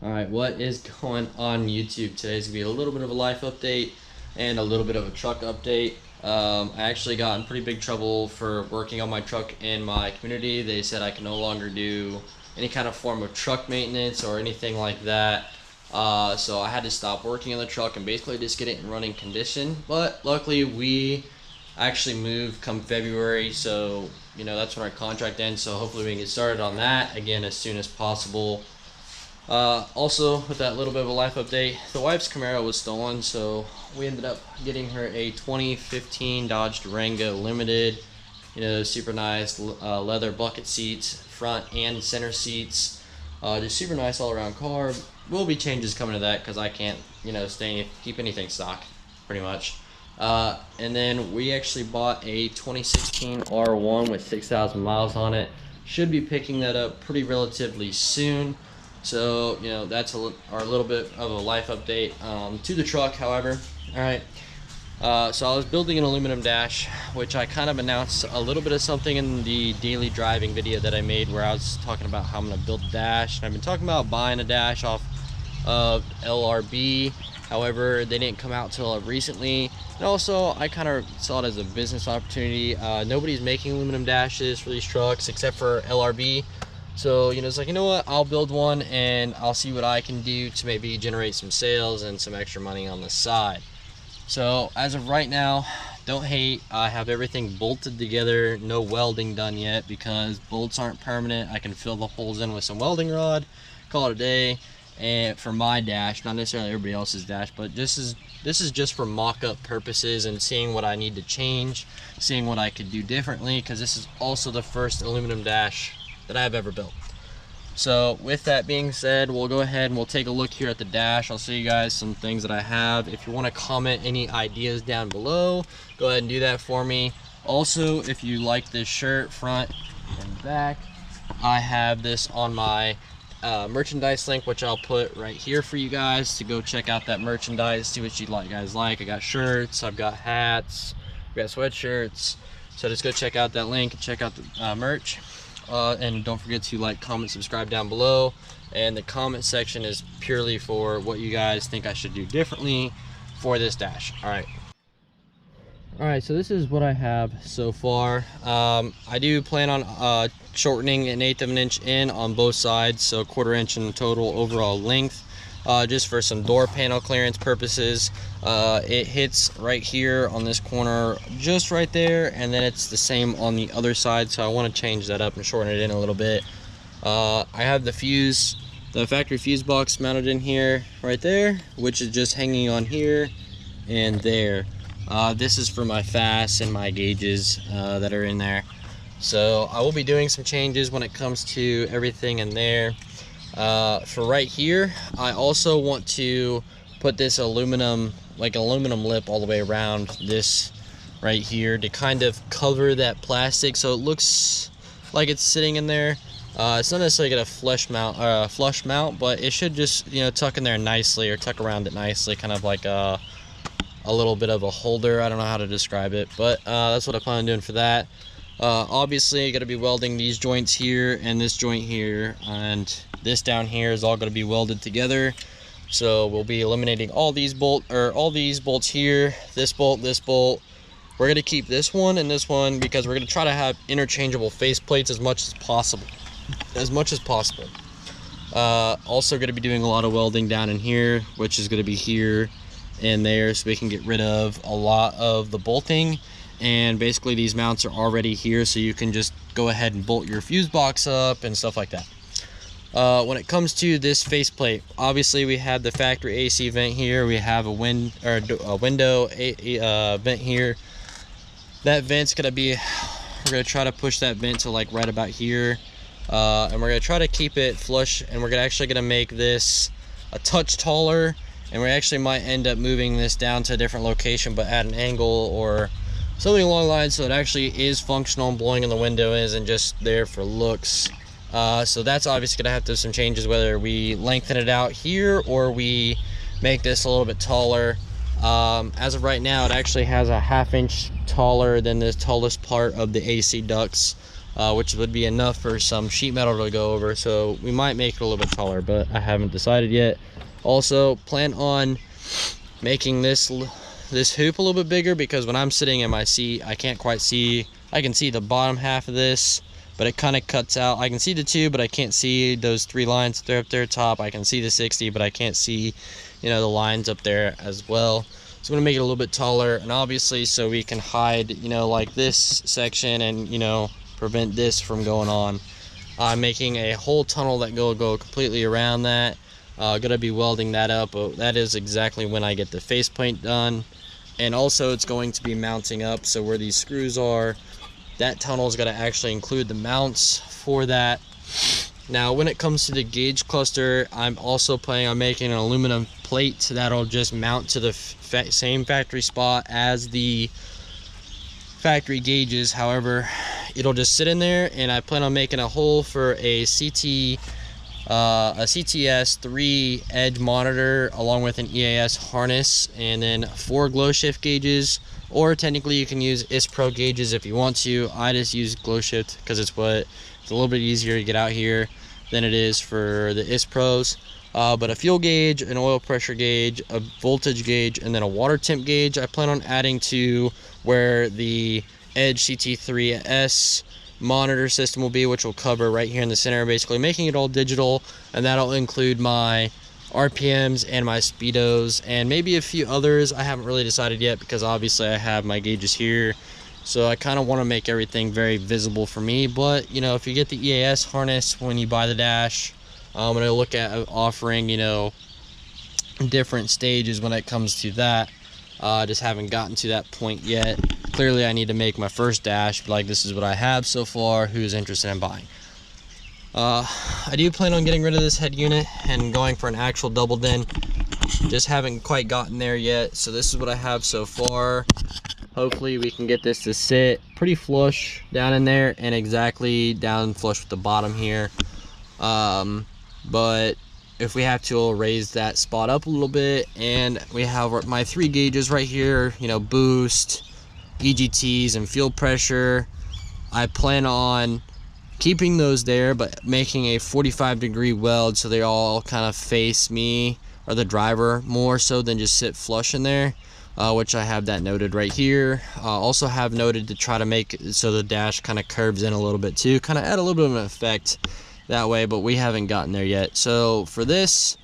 Alright, what is going on YouTube? Today's gonna be a little bit of a life update and a little bit of a truck update. I actually got in pretty big trouble for working on my truck in my community. They said I can no longer do any kind of form of truck maintenance or anything like that. So I had to stop working on the truck and basically just get it in running condition. But luckily we actually moved come February, so that's when our contract ends, so hopefully we can get started on that again as soon as possible. Also, with that little bit of a life update, the wife's Camaro was stolen, so we ended up getting her a 2015 Dodge Durango Limited. Super nice leather bucket seats, front and center seats. Just super nice all around car. Will be changes coming to that because I can't keep anything stock pretty much. And then we actually bought a 2016 R1 with 6,000 miles on it. Should be picking that up pretty relatively soon. So that's our little bit of a life update to the truck. However, all right, so I was building an aluminum dash, which I kind of announced a little bit of something in the daily driving video that I made, where I was talking about how I'm going to build a dash, and I've been talking about buying a dash off of LRB. However, they didn't come out till recently, and also I kind of saw it as a business opportunity. Nobody's making aluminum dashes for these trucks except for LRB. So it's like, what, I'll build one and I'll see what I can do to maybe generate some sales and some extra money on the side. So as of right now, don't hate, I have everything bolted together, no welding done yet because bolts aren't permanent. I can fill the holes in with some welding rod, call it a day. And for my dash, not necessarily everybody else's dash, but this is just for mock-up purposes and seeing what I need to change, seeing what I could do differently, because this is also the first aluminum dash that I've ever built. So with that being said, we'll go ahead and we'll take a look here at the dash. I'll show you guys some things that I have. If you want to comment any ideas down below, go ahead and do that for me. Also, if you like this shirt front and back, I have this on my merchandise link, which I'll put right here for you guys to go check out that merchandise, see what you guys like. I got shirts, I've got hats, I've got sweatshirts, so just go check out that link and check out the merch. And don't forget to like, comment, subscribe down below. And the comment section is purely for what you guys think I should do differently for this dash. Alright, so this is what I have so far. I do plan on shortening 1/8 of an inch in on both sides, so 1/4 inch in total overall length, just for some door panel clearance purposes. It hits right here on this corner, just right there, and then it's the same on the other side, so I want to change that up and shorten it in a little bit. I have the factory fuse box mounted in here right there, which is just hanging on here and there. This is for my FAS and my gauges that are in there. So I will be doing some changes when it comes to everything in there. For right here, I also want to put this aluminum lip all the way around this right here to kind of cover that plastic so it looks like it's sitting in there. It's not necessarily gonna flush mount, but it should just tuck in there nicely, or tuck around it nicely, kind of like a little bit of a holder. I don't know how to describe it, but that's what I plan on doing for that. Obviously, going to be welding these joints here and this joint here, and this down here is all going to be welded together. So we'll be eliminating all these bolts here, this bolt. We're going to keep this one and this one because we're going to try to have interchangeable face plates as much as possible. Also going to be doing a lot of welding down in here, which is going to be here and there, so we can get rid of a lot of the bolting. And basically these mounts are already here, so you can just go ahead and bolt your fuse box up and stuff like that. When it comes to this faceplate, obviously we have the factory AC vent here. We have a window vent here. That vent's we're gonna try to push that vent to like right about here, and we're gonna try to keep it flush. And we're actually gonna make this a touch taller, and we actually might end up moving this down to a different location, but at an angle or something along the lines, so it actually is functional and blowing in the window isn't just there for looks. So that's obviously gonna have to some changes, whether we lengthen it out here or we make this a little bit taller. As of right now, it actually has a 1/2 inch taller than the tallest part of the AC ducts which would be enough for some sheet metal to go over. So we might make it a little bit taller, but I haven't decided yet. Also plan on making this hoop a little bit bigger, because when I'm sitting in my seat, I can't quite see. I can see the bottom half of this, but it kind of cuts out. I can see the 2, but I can't see those 3 lines that are up there top. I can see the 60, but I can't see, you know, the lines up there as well. So I'm gonna make it a little bit taller, and obviously so we can hide, you know, like this section, and, you know, prevent this from going on. I'm making a whole tunnel that go completely around that. Gonna be welding that up. That is exactly when I get the faceplate done. And also it's going to be mounting up, so where these screws are, that tunnel is going to actually include the mounts for that. Now when it comes to the gauge cluster, I'm also planning on making an aluminum plate that'll just mount to the same factory spot as the factory gauges. However, it'll just sit in there, and I plan on making a hole for a CTS 3 edge monitor along with an EAS harness, and then 4 glow shift gauges, or technically you can use IS Pro gauges if you want to. I just use glow shift because it's a little bit easier to get out here than it is for the IS Pros. But a fuel gauge, an oil pressure gauge, a voltage gauge, and then a water temp gauge I plan on adding to where the Edge CT3S monitor system will be, which will cover right here in the center, basically making it all digital. And that'll include my RPMs and my speedos and maybe a few others. I haven't really decided yet, because obviously I have my gauges here, so I kind of want to make everything very visible for me. But you know, if you get the EAS harness when you buy the dash, I'm going to look at offering, you know, different stages when it comes to that. Just haven't gotten to that point yet. Clearly I need to make my first dash, but like, this is what I have so far. Who's interested in buying? I do plan on getting rid of this head unit and going for an actual double din. Just haven't quite gotten there yet. So this is what I have so far. Hopefully we can get this to sit pretty flush down in there, and exactly down flush with the bottom here. But if we have to, we'll raise that spot up a little bit. And we have my 3 gauges right here, you know, boost, EGTs, and fuel pressure. I plan on keeping those there, but making a 45-degree weld so they all kind of face me or the driver more so than just sit flush in there, which I have that noted right here. Also have noted to try to make it so the dash kind of curves in a little bit too, kind of add a little bit of an effect that way, but we haven't gotten there yet. So for this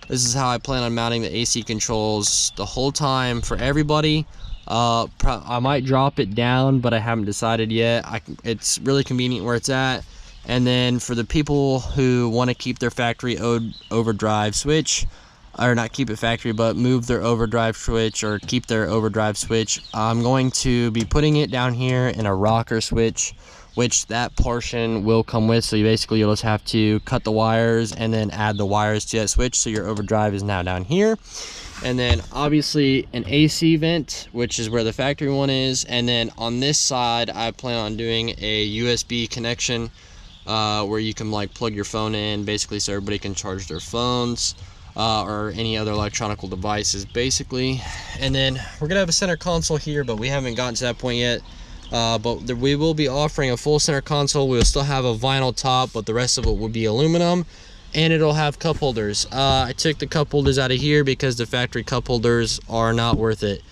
is how I plan on mounting the AC controls the whole time for everybody. I might drop it down, but I haven't decided yet. It's really convenient where it's at. And then for the people who want to keep their factory overdrive switch, or not keep it factory, but move their overdrive switch or keep their overdrive switch, I'm going to be putting it down here in a rocker switch, which that portion will come with. So you'll just have to cut the wires and then add the wires to that switch. So your overdrive is now down here. And then obviously an AC vent, which is where the factory one is. And then on this side, I plan on doing a USB connection where you can like plug your phone in, basically, so everybody can charge their phones or any other electronic devices, basically. And then we're gonna have a center console here, but we haven't gotten to that point yet. But we will be offering a full center console. We'll still have a vinyl top, but the rest of it will be aluminum. And it'll have cup holders. I took the cup holders out of here because the factory cup holders are not worth it.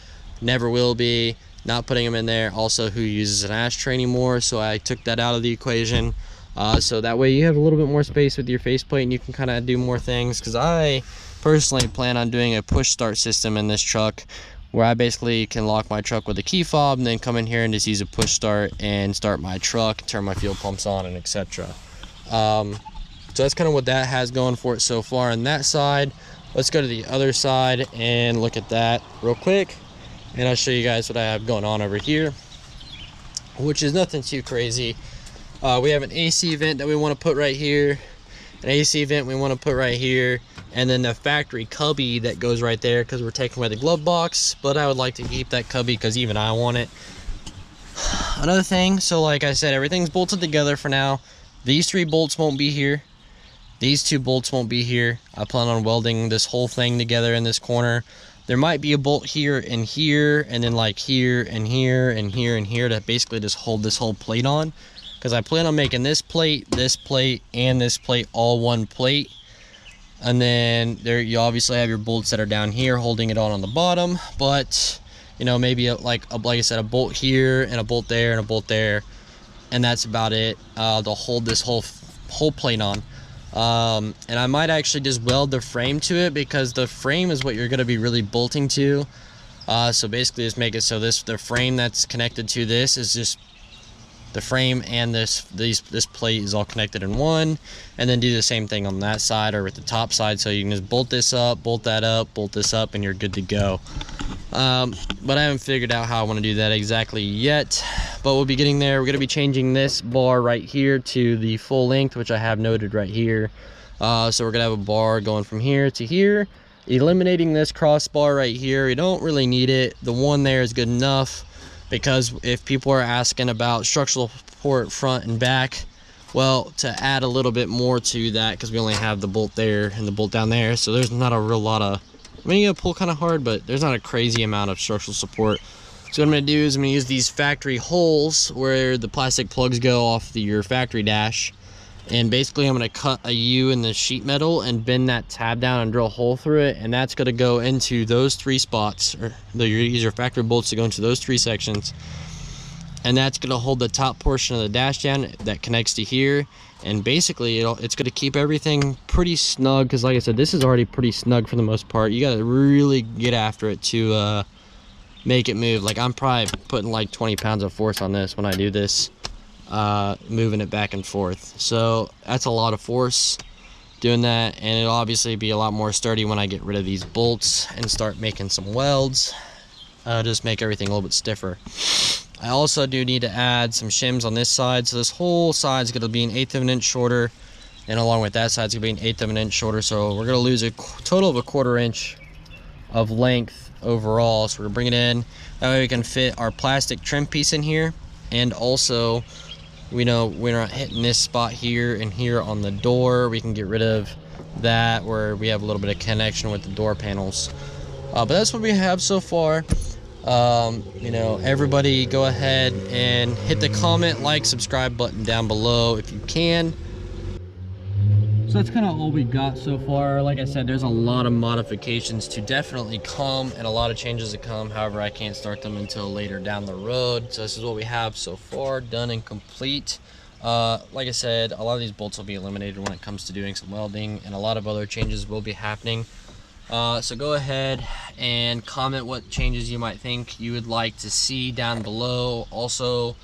Never will be. Not putting them in there. Also, who uses an ashtray anymore? So I took that out of the equation. So that way you have a little bit more space with your faceplate and you can kind of do more things. Because I personally plan on doing a push start system in this truck, where I basically can lock my truck with a key fob and then come in here and just use a push start and start my truck, turn my fuel pumps on, and etc. So that's kind of what that has going for it so far on that side. Let's go to the other side and look at that real quick, and I'll show you guys what I have going on over here, which is nothing too crazy. We have an AC vent that we want to put right here, an AC vent we want to put right here, and then the factory cubby that goes right there because we're taking away the glove box, but I would like to keep that cubby because even I want it. Another thing, so like I said, everything's bolted together for now. These 3 bolts won't be here. These 2 bolts won't be here. I plan on welding this whole thing together in this corner. There might be a bolt here, and then like here and here and here and here to basically just hold this whole plate on, because I plan on making this plate, and this plate all one plate. And then there you obviously have your bolts that are down here holding it on the bottom, but you know, maybe like I said, a bolt here and a bolt there and a bolt there, and that's about it. They'll hold this whole plate on. And I might actually just weld the frame to it, because the frame is what you're going to be really bolting to. So basically just make it so the frame that's connected to this is just the frame, and this plate is all connected in one, and then do the same thing on that side or with the top side. So you can just bolt this up, bolt that up, bolt this up, and you're good to go. But I haven't figured out how I want to do that exactly yet, but we'll be getting there. We're going to be changing this bar right here to the full length, which I have noted right here. So we're going to have a bar going from here to here, eliminating this crossbar right here. We don't really need it. The one there is good enough, because if people are asking about structural support front and back, well, to add a little bit more to that, because we only have the bolt there and the bolt down there, so there's not a real lot of, I mean, you gotta pull kind of hard, but there's not a crazy amount of structural support. So what I'm gonna do is I'm gonna use these factory holes where the plastic plugs go off your factory dash, and basically I'm gonna cut a U in the sheet metal and bend that tab down and drill a hole through it, and that's gonna go into those 3 spots, or use your factory bolts to go into those 3 sections, and that's gonna hold the top portion of the dash down that connects to here. And basically it's gonna keep everything pretty snug, because like I said, this is already pretty snug for the most part. You gotta really get after it to make it move. Like, I'm probably putting like 20 pounds of force on this when I do this, moving it back and forth. So that's a lot of force doing that, and it'll obviously be a lot more sturdy when I get rid of these bolts and start making some welds. Just make everything a little bit stiffer. I also do need to add some shims on this side, so this whole side is going to be 1/8 of an inch shorter, and along with that side it's going to be 1/8 of an inch shorter, so we're going to lose a total of 1/4 inch of length overall. So we're going to bring it in, that way we can fit our plastic trim piece in here, and also we know we're not hitting this spot here and here on the door. We can get rid of that where we have a little bit of connection with the door panels. But that's what we have so far. You know, everybody go ahead and hit the comment, like, subscribe button down below if you can. So that's kind of all we got so far. Like I said, there's a lot of modifications to definitely come, and a lot of changes to come. However, I can't start them until later down the road. So this is what we have so far, done and complete. Like I said, a lot of these bolts will be eliminated when it comes to doing some welding, and a lot of other changes will be happening. So go ahead and comment what changes you might think you would like to see down below. Also,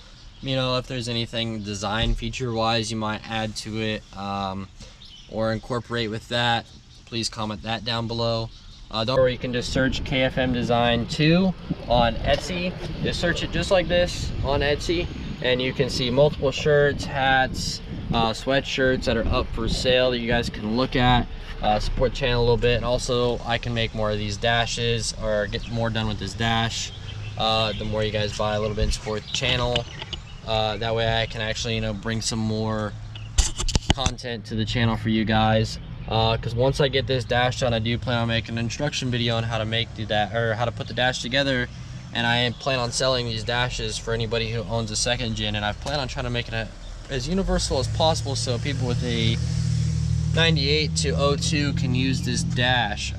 you know, if there's anything design feature wise you might add to it, or incorporate with that, please comment that down below. Or you can just search KFM Design 2 on Etsy. Just search it just like this on Etsy, and you can see multiple shirts, hats, sweatshirts that are up for sale that you guys can look at. Support the channel a little bit, and also I can make more of these dashes, or get more done with this dash. The more you guys buy a little bit and support the channel, that way I can actually, you know, bring some more content to the channel for you guys. Because once I get this dash done, I do plan on making an instruction video on how to make how to put the dash together, and I plan on selling these dashes for anybody who owns a 2nd gen, and I plan on trying to make it as universal as possible so people with a 98 to 02 can use this dash.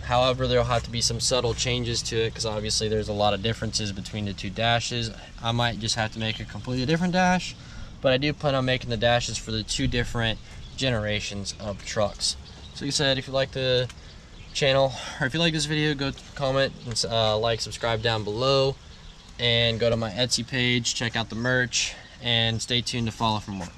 However, there'll have to be some subtle changes to it, because obviously there's a lot of differences between the 2 dashes. I might just have to make a completely different dash, but I do plan on making the dashes for the 2 different generations of trucks. So like I said, if you like the channel, or if you like this video, go comment and like, subscribe down below, and go to my Etsy page, check out the merch, and stay tuned to follow for more.